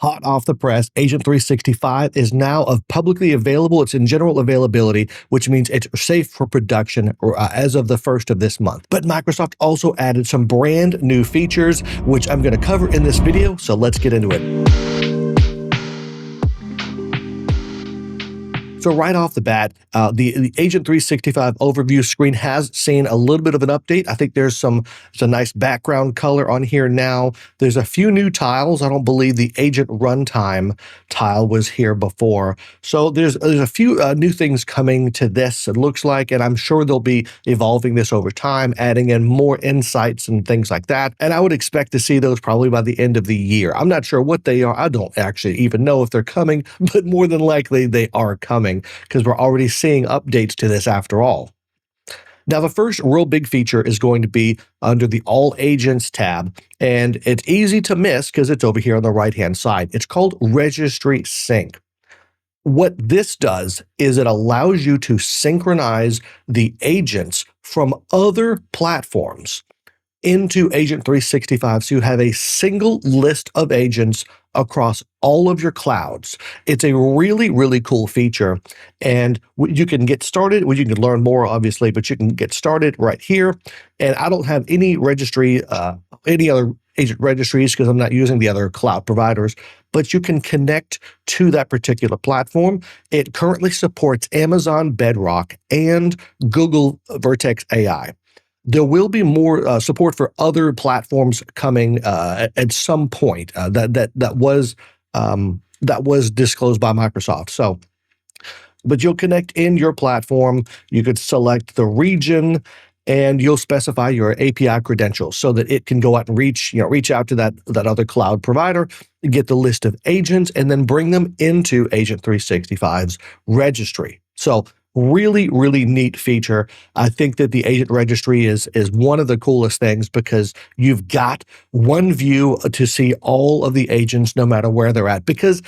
hot off the press, Agent 365 is now publicly available. It's in general availability, which means it's safe for production as of the 1st of this month. But Microsoft also added some brand new features, which I'm going to cover in this video. So let's get into it. So right off the bat, the Agent 365 overview screen has seen a little bit of an update. I think there's a nice background color on here now. There's a few new tiles. I don't believe the Agent Runtime tile was here before. So there's a few new things coming to this, it looks like, and I'm sure they'll be evolving this over time, adding in more insights and things like that. And I would expect to see those probably by the end of the year. I'm not sure what they are. I don't actually even know if they're coming, but more than likely they are coming, because we're already seeing updates to this after all. Now, the first real big feature is going to be under the All Agents tab, and it's easy to miss because it's over here on the right-hand side. It's called Registry Sync. What this does is it allows you to synchronize the agents from other platforms into Agent 365, so you have a single list of agents across all of your clouds. It's a really, really cool feature, and you can get started. Well, you can learn more, obviously, but you can get started right here. And I don't have any registry, any other agent registries, because I'm not using the other cloud providers, but you can connect to that particular platform. It currently supports Amazon Bedrock and Google Vertex AI. There will be more support for other platforms coming at some point. That was disclosed by Microsoft. So, but you'll connect in your platform. You could select the region, and you'll specify your API credentials so that it can go out and reach out to that other cloud provider, get the list of agents, and then bring them into Agent 365's registry. So, really, really neat feature. I think that the agent registry is one of the coolest things, because you've got one view to see all of the agents no matter where they're at, because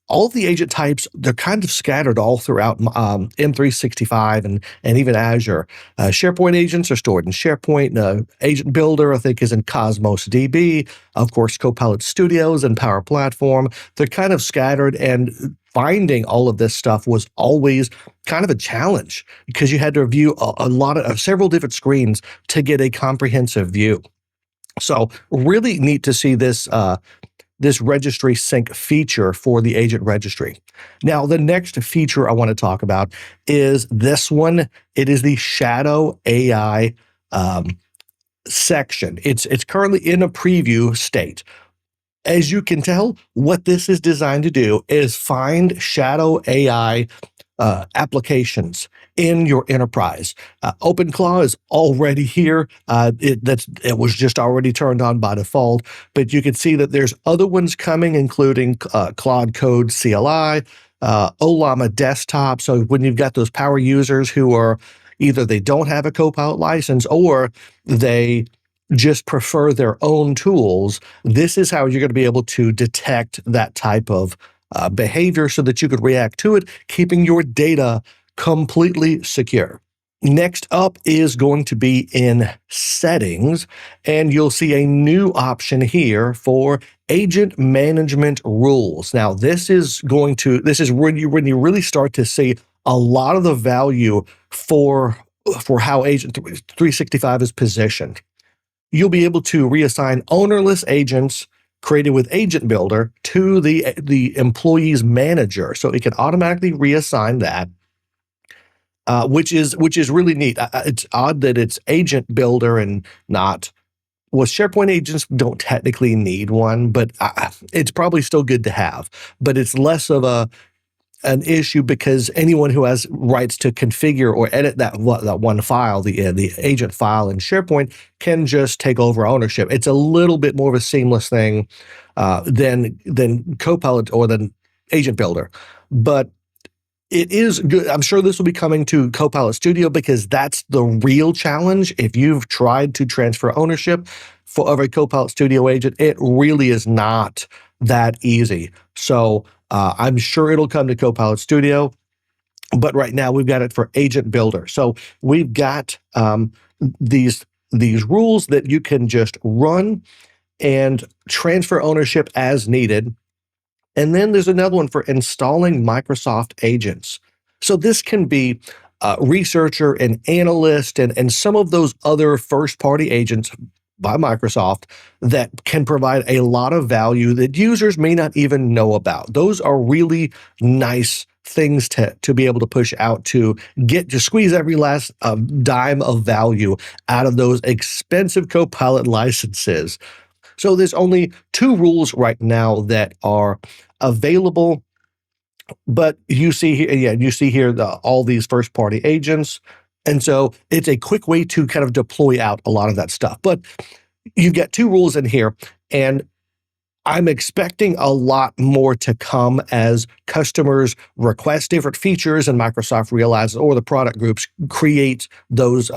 all of the agent types, they're kind of scattered all throughout M365 and even Azure. SharePoint agents are stored in SharePoint. Agent Builder, I think, is in Cosmos DB. Of course, Copilot Studios and Power Platform. They're kind of scattered, and finding all of this stuff was always kind of a challenge, because you had to review several different screens to get a comprehensive view. So really neat to see this registry sync feature for the agent registry. Now, the next feature I want to talk about is this one. It is the Shadow AI section. It's currently in a preview state. As you can tell, what this is designed to do is find Shadow AI applications in your enterprise. OpenClaw is already here. It was just already turned on by default, but you can see that there's other ones coming, including Claude Code CLI, Olama Desktop. So when you've got those power users who are either they don't have a Copilot license or they just prefer their own tools, this is how you're going to be able to detect that type of behavior so that you could react to it, keeping your data completely secure. Next up is going to be in settings, and you'll see a new option here for agent management rules. Now, this is when you really start to see a lot of the value for how Agent 365 is positioned. You'll be able to reassign ownerless agents created with Agent Builder to the employee's manager, so it can automatically reassign that, which is really neat. It's odd that it's Agent Builder and not. Well, SharePoint agents don't technically need one, but it's probably still good to have. But it's less of an issue, because anyone who has rights to configure or edit that one file, the agent file in SharePoint, can just take over ownership. It's a little bit more of a seamless thing than Copilot or than Agent Builder, but it is good. I'm sure this will be coming to Copilot Studio, because that's the real challenge. If you've tried to transfer ownership of a Copilot Studio agent, it really is not that easy. So I'm sure it'll come to Copilot Studio, but right now we've got it for Agent Builder. So we've got these rules that you can just run and transfer ownership as needed. And then there's another one for installing Microsoft agents. So this can be researcher and analyst and some of those other first party agents by Microsoft that can provide a lot of value that users may not even know about. Those are really nice things to be able to push out to squeeze every last dime of value out of those expensive Copilot licenses. So there's only two rules right now that are available, but you see here, yeah, you see here all these first party agents. And so it's a quick way to kind of deploy out a lot of that stuff. But you get two rules in here, and I'm expecting a lot more to come as customers request different features and Microsoft realizes, or the product groups create those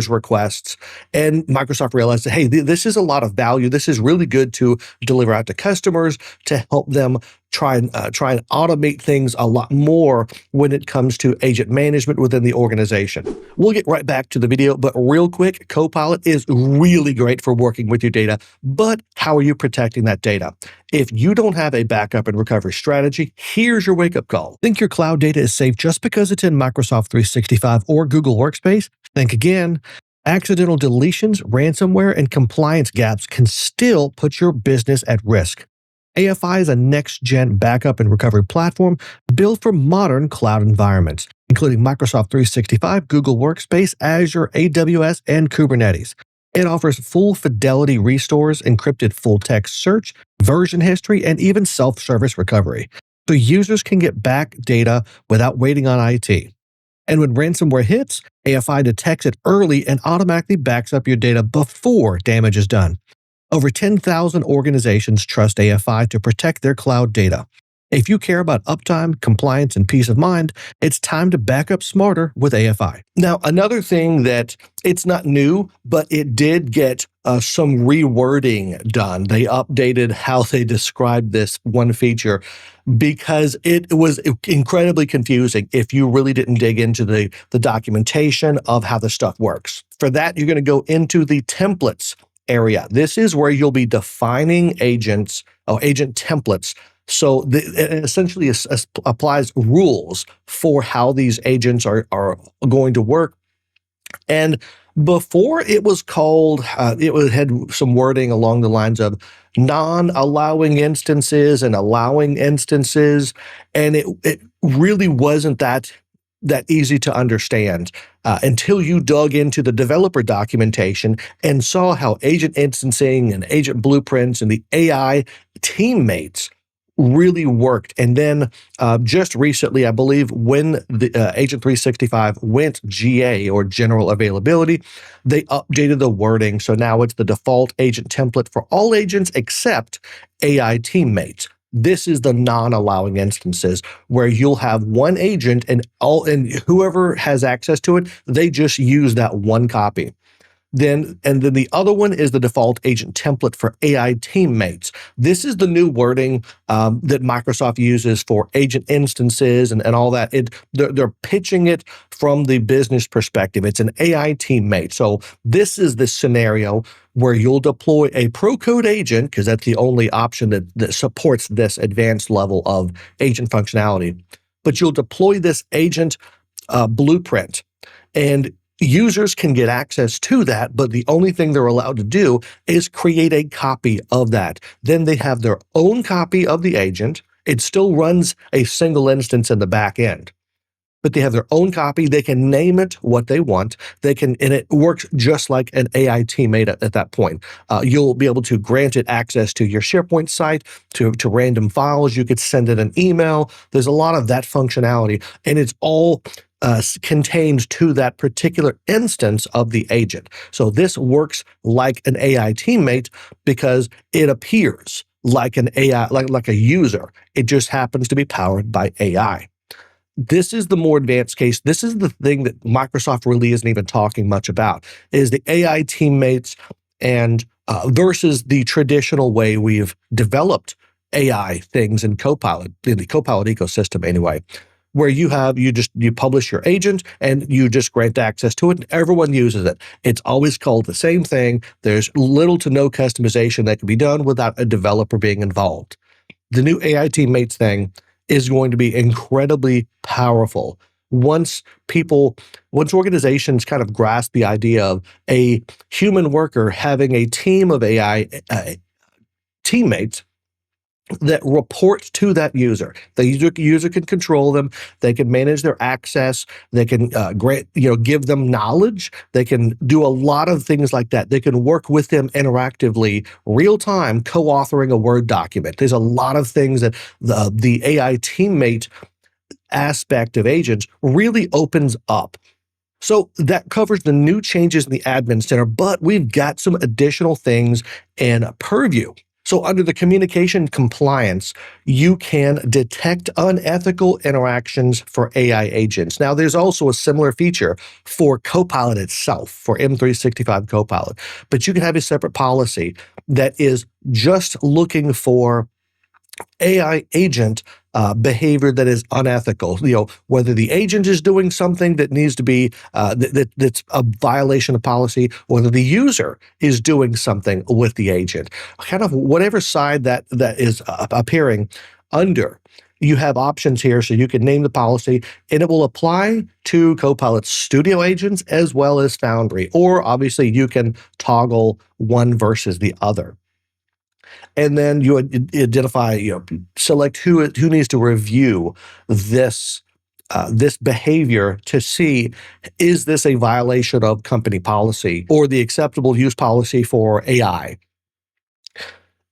requests, and Microsoft realizes, hey, this is a lot of value. This is really good to deliver out to customers to help them try and automate things a lot more when it comes to agent management within the organization. We'll get right back to the video, but real quick, Copilot is really great for working with your data, but how are you protecting that data? If you don't have a backup and recovery strategy, here's your wake-up call. Think your cloud data is safe just because it's in Microsoft 365 or Google Workspace? Think again. Accidental deletions, ransomware, and compliance gaps can still put your business at risk. AFI is a next-gen backup and recovery platform built for modern cloud environments, including Microsoft 365, Google Workspace, Azure, AWS, and Kubernetes. It offers full fidelity restores, encrypted full-text search, version history, and even self-service recovery, so users can get back data without waiting on IT. And when ransomware hits, AFI detects it early and automatically backs up your data before damage is done. Over 10,000 organizations trust AFI to protect their cloud data. If you care about uptime, compliance, and peace of mind, it's time to back up smarter with AFI. Now, another thing that it's not new, but it did get some rewording done. They updated how they described this one feature because it was incredibly confusing if you really didn't dig into the documentation of how the stuff works. For that, you're going to go into the templates area. This is where you'll be defining agent templates. So it essentially applies rules for how these agents are going to work. And before it was called, had some wording along the lines of non-allowing instances and allowing instances, and it really wasn't that easy to understand until you dug into the developer documentation and saw how agent instancing and agent blueprints and the AI teammates really worked. And then just recently, I believe when the Agent 365 went GA or general availability, they updated the wording. So now it's the default agent template for all agents except AI teammates. This is the non-allowing instances where you'll have one agent and whoever has access to it, they just use that one copy. Then the other one is the default agent template for AI teammates. This is the new wording that Microsoft uses for agent instances and all that. They're pitching it from the business perspective. It's an AI teammate. So this is the scenario where you'll deploy a pro code agent, because that's the only option that supports this advanced level of agent functionality. But you'll deploy this agent blueprint, and users can get access to that, but the only thing they're allowed to do is create a copy of that. Then they have their own copy of the agent. It still runs a single instance in the back end, but they have their own copy. They can name it what they want. And it works just like an AI teammate at that point. You'll be able to grant it access to your SharePoint site, to random files. You could send it an email. There's a lot of that functionality, and it's all contained to that particular instance of the agent. So this works like an AI teammate because it appears like an AI, like a user. It just happens to be powered by AI. This is the more advanced case. This is the thing that Microsoft really isn't even talking much about, is the AI teammates and versus the traditional way we've developed AI things in Copilot, in the Copilot ecosystem anyway, where you publish your agent and you just grant access to it and everyone uses it. It's always called the same thing. There's little to no customization that can be done without a developer being involved. the new AI teammates thing is going to be incredibly powerful once people, once organizations kind of grasp the idea of a human worker having a team of AI teammates that report to that user. The user can control them. They can manage their access. They can give them knowledge. They can do a lot of things like that. They can work with them interactively, real time, co-authoring a Word document. There's a lot of things that the AI teammate aspect of agents really opens up. So that covers the new changes in the admin center, but we've got some additional things in Purview. So under the communication compliance, you can detect unethical interactions for AI agents. Now, there's also a similar feature for Copilot itself, for M365 Copilot, but you can have a separate policy that is just looking for AI agent behavior that is unethical. Whether the agent is doing something that needs to be that's a violation of policy, whether the user is doing something with the agent, kind of whatever side that is appearing under. You have options here, so you can name the policy, and it will apply to Copilot Studio agents as well as Foundry. Or obviously, you can toggle one versus the other. And then you identify, select who needs to review this this behavior to see, is this a violation of company policy or the acceptable use policy for AI?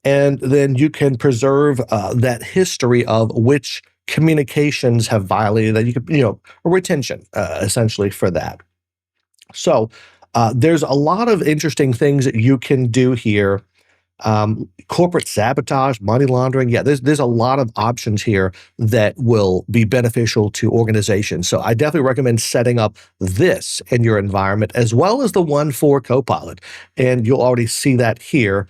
And then you can preserve that history of which communications have violated that. You could, a retention essentially for that. So there's a lot of interesting things that you can do here. Corporate sabotage, money laundering. Yeah, there's a lot of options here that will be beneficial to organizations. So I definitely recommend setting up this in your environment as well as the one for Copilot. And you'll already see that here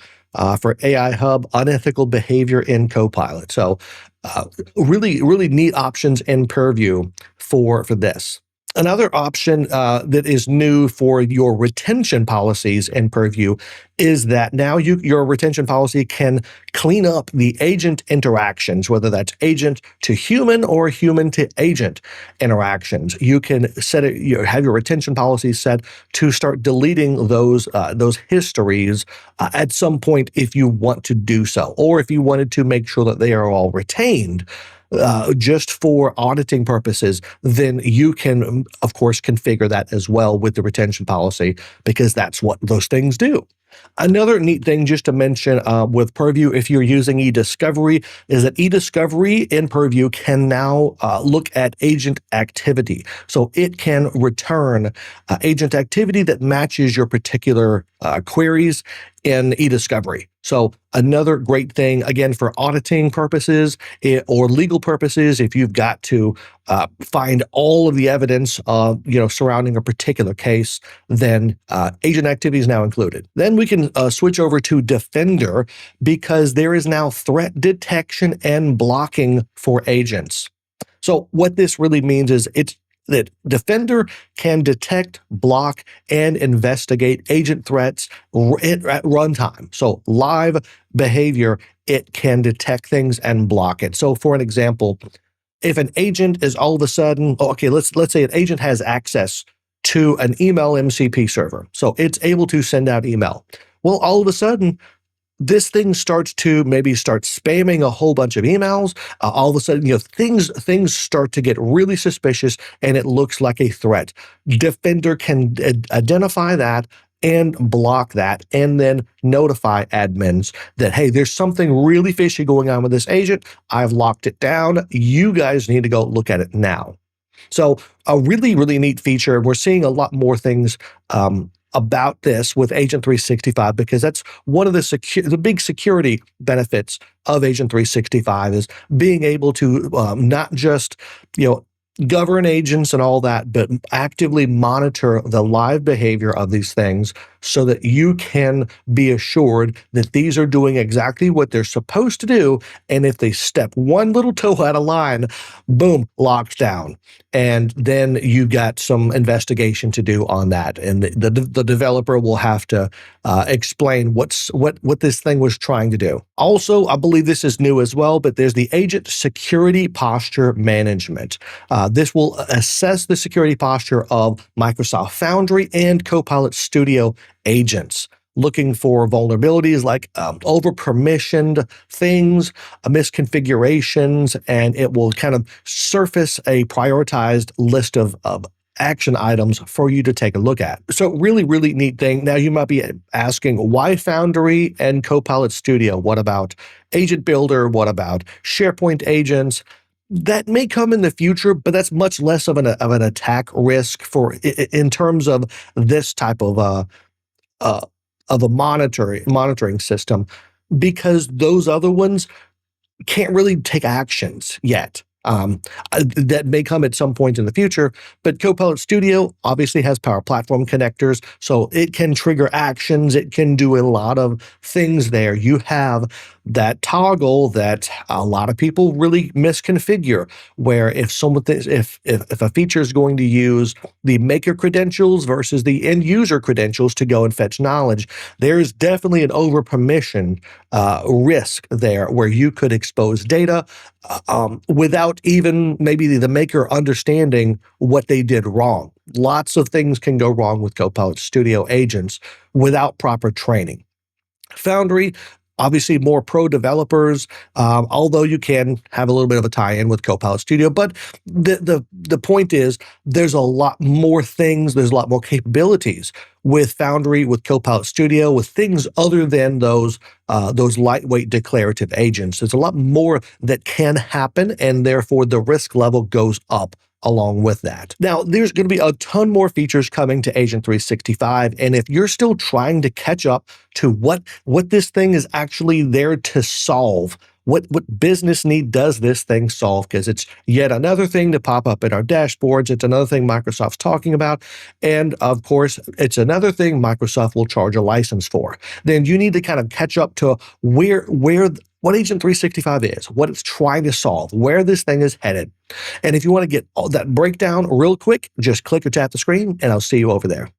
for AI Hub, unethical behavior in Copilot. So really, really neat options in Purview for this. Another option that is new for your retention policies in Purview is that now your retention policy can clean up the agent interactions, whether that's agent to human or human to agent interactions. You can set it, have your retention policy set to start deleting those histories at some point if you want to do so, or if you wanted to make sure that they are all retained. Just for auditing purposes, then you can, of course, configure that as well with the retention policy, because that's what those things do. Another neat thing just to mention with Purview, if you're using eDiscovery, is that eDiscovery in Purview can now look at agent activity. So it can return agent activity that matches your particular queries in eDiscovery. So another great thing, again, for auditing purposes or legal purposes, if you've got to find all of the evidence surrounding a particular case, then agent activity is now included. Then we can switch over to Defender, because there is now threat detection and blocking for agents. So what this really means is that Defender can detect, block, and investigate agent threats at runtime. So live behavior, it can detect things and block it. So for an example, if an agent is all of a sudden, let's say an agent has access to an email MCP server. So it's able to send out email. Well, all of a sudden, this thing starts to maybe start spamming a whole bunch of emails. All of a sudden, things start to get really suspicious, and it looks like a threat. Defender can identify that and block that, and then notify admins that, hey, there's something really fishy going on with this agent. I've locked it down. You guys need to go look at it now. So a really, really neat feature. We're seeing a lot more things about this with Agent 365, because that's one of the big security benefits of Agent 365 is being able to not just govern agents and all that, but actively monitor the live behavior of these things so that you can be assured that these are doing exactly what they're supposed to do. And if they step one little toe out of line, boom, locks down. And then you got some investigation to do on that. And the developer will have to explain what this thing was trying to do. Also, I believe this is new as well, but there's the Agent Security Posture Management. This will assess the security posture of Microsoft Foundry and Copilot Studio agents, looking for vulnerabilities like over-permissioned things, misconfigurations, and it will kind of surface a prioritized list of action items for you to take a look at. So really, really neat thing. Now you might be asking, why Foundry and Copilot Studio? What about Agent Builder? What about SharePoint agents? That may come in the future, but that's much less of an attack risk for in terms of this type uh, of a monitoring system, because those other ones can't really take actions yet. That may come at some point in the future, but Copilot Studio obviously has Power Platform connectors, so it can trigger actions. It can do a lot of things there. You have that toggle that a lot of people really misconfigure, where if someone if a feature is going to use the maker credentials versus the end user credentials to go and fetch knowledge, there's definitely an over permission risk there, where you could expose data without even maybe the maker understanding what they did wrong. Lots of things can go wrong with Copilot Studio agents without proper training. Foundry, obviously more pro developers, although you can have a little bit of a tie-in with Copilot Studio. But the point is, there's a lot more things, there's a lot more capabilities with Foundry, with Copilot Studio, with things other than those lightweight declarative agents. There's a lot more that can happen, and therefore the risk level goes up along with that. Now, there's going to be a ton more features coming to Agent 365, and if you're still trying to catch up to what this thing is actually there to solve, what business need does this thing solve? Because it's yet another thing to pop up in our dashboards. It's another thing Microsoft's talking about. And of course, it's another thing Microsoft will charge a license for. Then you need to kind of catch up to what Agent 365 is, what it's trying to solve, where this thing is headed. And if you want to get all that breakdown real quick, just click or tap the screen, and I'll see you over there.